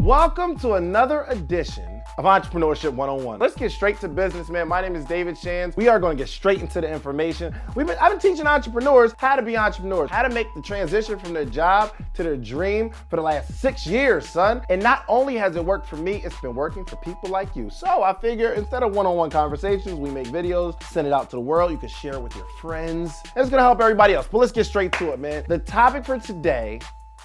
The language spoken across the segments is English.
Welcome to another edition of Entrepreneurship 101. Let's get straight to business, man. My name is David Shands. We are going to get straight into the information. I've been teaching entrepreneurs how to be entrepreneurs, how to make the transition from their job to their dream for the last 6 years, son. And not only has it worked for me, it's been working for people like you. So I figure instead of one-on-one conversations, we make videos, send it out to the world. You can share it with your friends. And it's going to help everybody else. But let's get straight to it, man. The topic for today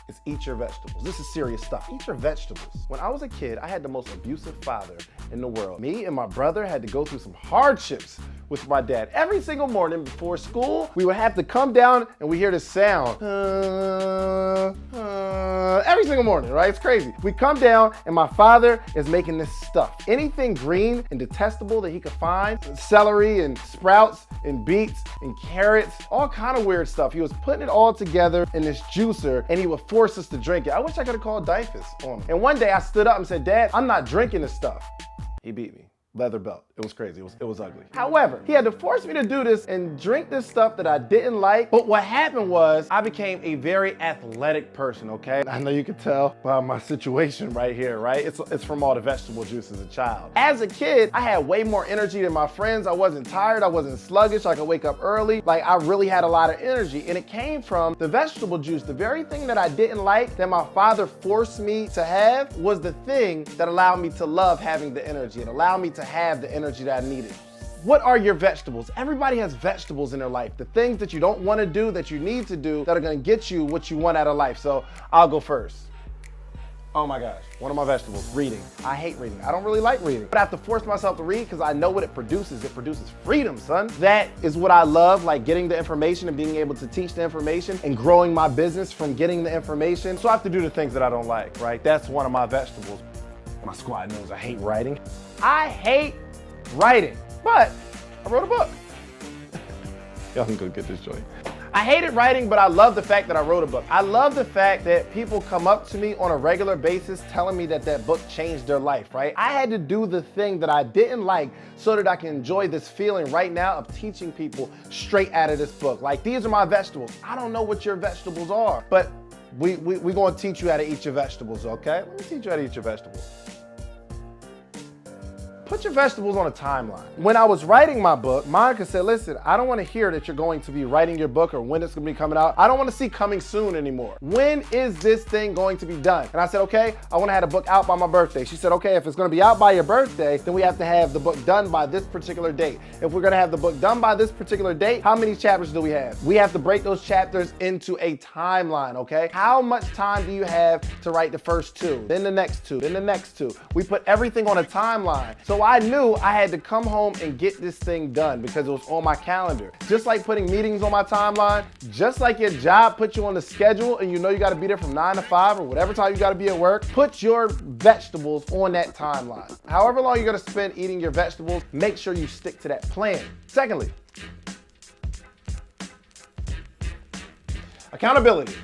is eat your vegetables. This is serious stuff. Eat your vegetables. When I was a kid, I had the most abusive father in the world. Me and my brother had to go through some hardships with my dad. Every single morning before school, we would have to come down and we hear this sound. Every single morning, right? It's crazy. We come down and my father is making this stuff. Anything green and detestable that he could find, celery and sprouts and beets and carrots, all kind of weird stuff. He was putting it all together in this juicer and he would force us to drink it. I wish I could have called DIFUS on him. And one day I stood up and said, "Dad, I'm not drinking this stuff." He beat me. Leather belt. It was crazy. It was ugly. However, he had to force me to do this and drink this stuff that I didn't like. But what happened was I became a very athletic person, okay? I know you can tell by my situation right here, right? It's from all the vegetable juice as a child. As a kid, I had way more energy than my friends. I wasn't tired. I wasn't sluggish. I could wake up early. Like, I really had a lot of energy. And it came from the vegetable juice. The very thing that I didn't like that my father forced me to have was the thing that allowed me to love having the energy. It allowed me to have the energy that I needed. What are your vegetables? Everybody has vegetables in their life. The things that you don't want to do, that you need to do, that are going to get you what you want out of life. So I'll go first. Oh my gosh, one of my vegetables, reading. I hate reading. I don't really like reading, but I have to force myself to read because I know what it produces. It produces freedom, son. That is what I love, like getting the information and being able to teach the information and growing my business from getting the information. So I have to do the things that I don't like, right? That's one of my vegetables. My squad knows I hate writing. I hate writing, but I wrote a book. Y'all can go get this joint. I hated writing, but I love the fact that I wrote a book. I love the fact that people come up to me on a regular basis telling me that that book changed their life, right? I had to do the thing that I didn't like so that I can enjoy this feeling right now of teaching people straight out of this book. Like, these are my vegetables. I don't know what your vegetables are, but we're gonna teach you how to eat your vegetables, okay? Let me teach you how to eat your vegetables. Put your vegetables on a timeline. When I was writing my book, Monica said, "Listen, I don't want to hear that you're going to be writing your book or when it's going to be coming out. I don't want to see coming soon anymore. When is this thing going to be done?" And I said, "Okay, I want to have a book out by my birthday." She said, "Okay, if it's going to be out by your birthday, then we have to have the book done by this particular date. If we're going to have the book done by this particular date, how many chapters do we have? We have to break those chapters into a timeline, okay? How much time do you have to write the first two, then the next two, then the next two?" We put everything on a timeline. So I knew I had to come home and get this thing done because it was on my calendar. Just like putting meetings on my timeline, just like your job puts you on the schedule and you know you gotta be there from 9 to 5 or whatever time you gotta be at work, put your vegetables on that timeline. However long you're gonna spend eating your vegetables, make sure you stick to that plan. Secondly, accountability.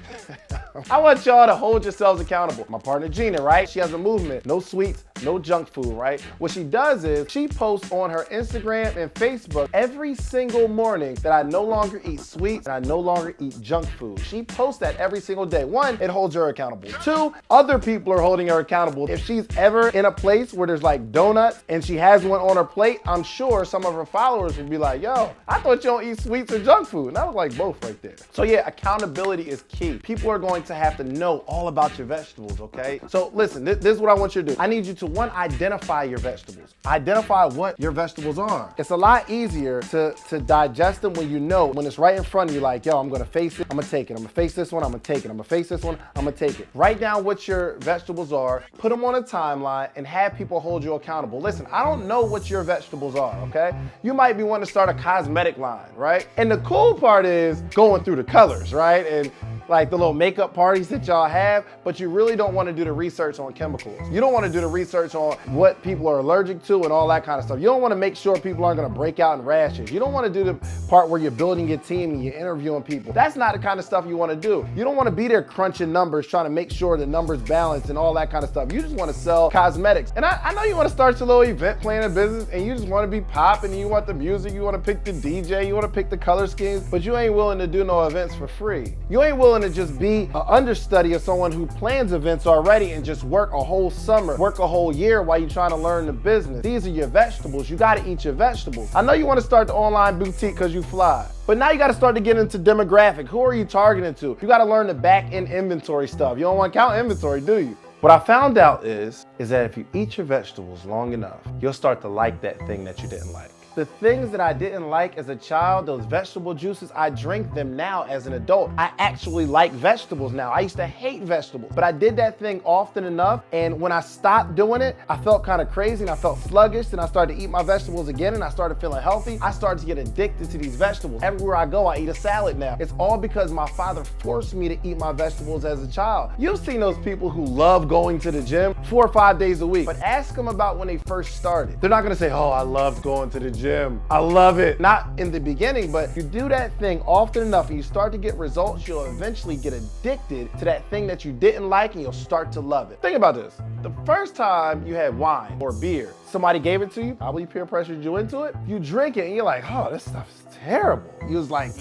I want y'all to hold yourselves accountable. My partner Gina, right? She has a movement, no sweets, no junk food, right? What she does is she posts on her Instagram and Facebook every single morning that I no longer eat sweets and I no longer eat junk food. She posts that every single day. One, it holds her accountable. Two, other people are holding her accountable. If she's ever in a place where there's like donuts and she has one on her plate, I'm sure some of her followers will be like, "Yo, I thought you don't eat sweets or junk food." And I was like, both right there. So yeah, accountability is key. People are going to have to know all about your vegetables, okay? So listen, this is what I want you to do. I need you to, one, identify your vegetables. Identify what your vegetables are. It's a lot easier to digest them when you know, when it's right in front of you, like, yo, I'm gonna face it, I'm gonna take it. I'm gonna face this one, I'm gonna take it. I'm gonna face this one, I'm gonna take it. Write down what your vegetables are, put them on a timeline, and have people hold you accountable. Listen, I don't know what your vegetables are, okay? You might be wanting to start a cosmetic line, right? And the cool part is going through the colors, right? And like the little makeup parties that y'all have, but you really don't want to do the research on chemicals. You don't want to do the research on what people are allergic to and all that kind of stuff. You don't want to make sure people aren't going to break out in rashes. You don't want to do the part where you're building your team and you're interviewing people. That's not the kind of stuff you want to do. You don't want to be there crunching numbers, trying to make sure the numbers balance and all that kind of stuff. You just want to sell cosmetics. And I know you want to start your little event planning business and you just want to be popping and you want the music, you want to pick the DJ, you want to pick the color schemes, but you ain't willing to do no events for free. You ain't willing willing to just be an understudy of someone who plans events already and just work a whole summer, work a whole year while you're trying to learn the business. These are your vegetables. You gotta eat your vegetables. I know you wanna start the online boutique because you fly, but now you gotta start to get into demographic. Who are you targeting to? You gotta learn the back end inventory stuff. You don't wanna count inventory, do you? What I found out is that if you eat your vegetables long enough, you'll start to like that thing that you didn't like. The things that I didn't like as a child, those vegetable juices, I drink them now as an adult. I actually like vegetables now. I used to hate vegetables, but I did that thing often enough, and when I stopped doing it, I felt kind of crazy and I felt sluggish, and I started to eat my vegetables again and I started feeling healthy. I started to get addicted to these vegetables. Everywhere I go, I eat a salad now. It's all because my father forced me to eat my vegetables as a child. You've seen those people who love going to the gym 4 or 5 days a week, but ask them about when they first started. They're not gonna say, oh, I loved going to the gym. I love it. Not in the beginning, but if you do that thing often enough and you start to get results, you'll eventually get addicted to that thing that you didn't like and you'll start to love it. Think about this. The first time you had wine or beer, somebody gave it to you, probably peer pressured you into it. You drink it and you're like, oh, this stuff's terrible. You was like,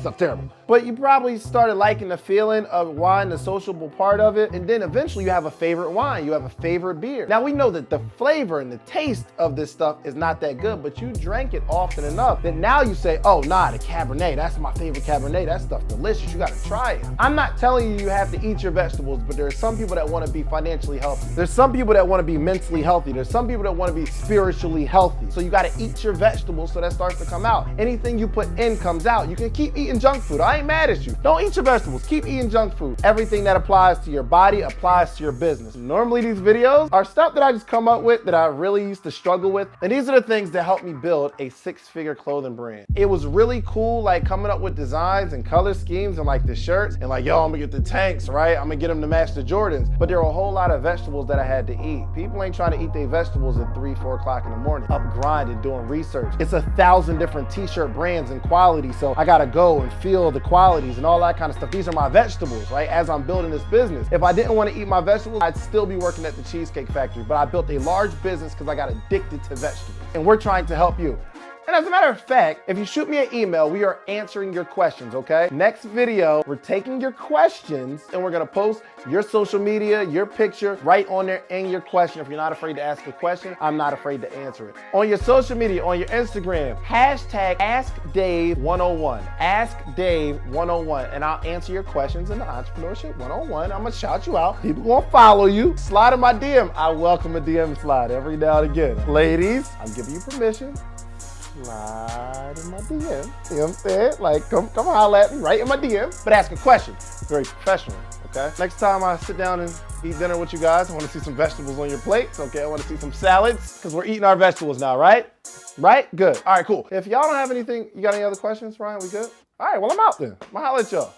stuff terrible. But you probably started liking the feeling of wine, the sociable part of it, and then eventually you have a favorite wine, you have a favorite beer. Now we know that the flavor and the taste of this stuff is not that good, but you drank it often enough that now you say, oh nah, the Cabernet, that's my favorite Cabernet, that stuff delicious, you gotta try it. I'm not telling you have to eat your vegetables, but there are some people that wanna be financially healthy. There's some people that wanna be mentally healthy. There's some people that wanna be spiritually healthy. So you gotta eat your vegetables so that starts to come out. Anything you put in comes out. You can keep eating junk food. I ain't mad at you. Don't eat your vegetables. Keep eating junk food. Everything that applies to your body applies to your business. Normally these videos are stuff that I just come up with that I really used to struggle with. And these are the things that helped me build a 6-figure clothing brand. It was really cool, like coming up with designs and color schemes and like the shirts and like, yo, I'm gonna get the tanks, right? I'm gonna get them to match the Jordans. But there were a whole lot of vegetables that I had to eat. People ain't trying to eat their vegetables at 3, 4 o'clock in the morning. Up grinding, doing research. It's 1,000 different t-shirt brands and quality. So I gotta go and feel the qualities and all that kind of stuff. These are my vegetables, right? As I'm building this business. If I didn't want to eat my vegetables, I'd still be working at the Cheesecake Factory. But I built a large business because I got addicted to vegetables. And we're trying to help you. And as a matter of fact, if you shoot me an email, we are answering your questions, okay? Next video, we're taking your questions and we're gonna post your social media, your picture right on there and your question. If you're not afraid to ask a question, I'm not afraid to answer it. On your social media, on your Instagram, hashtag AskDave101, AskDave101, and I'll answer your questions in the Entrepreneurship 101. I'm gonna shout you out. People gonna follow you. Slide in my DM. I welcome a DM slide every now and again. Ladies, I'm giving you permission. Slide in my DM. You know what I'm saying? Like, come holler at me right in my DM, but ask a question. Very professional, okay? Next time I sit down and eat dinner with you guys, I want to see some vegetables on your plates, okay? I want to see some salads, because we're eating our vegetables now, right? Right? Good. All right, cool. If y'all don't have anything, you got any other questions, Ryan? We good? All right, well, I'm out then. I'm gonna holler at y'all.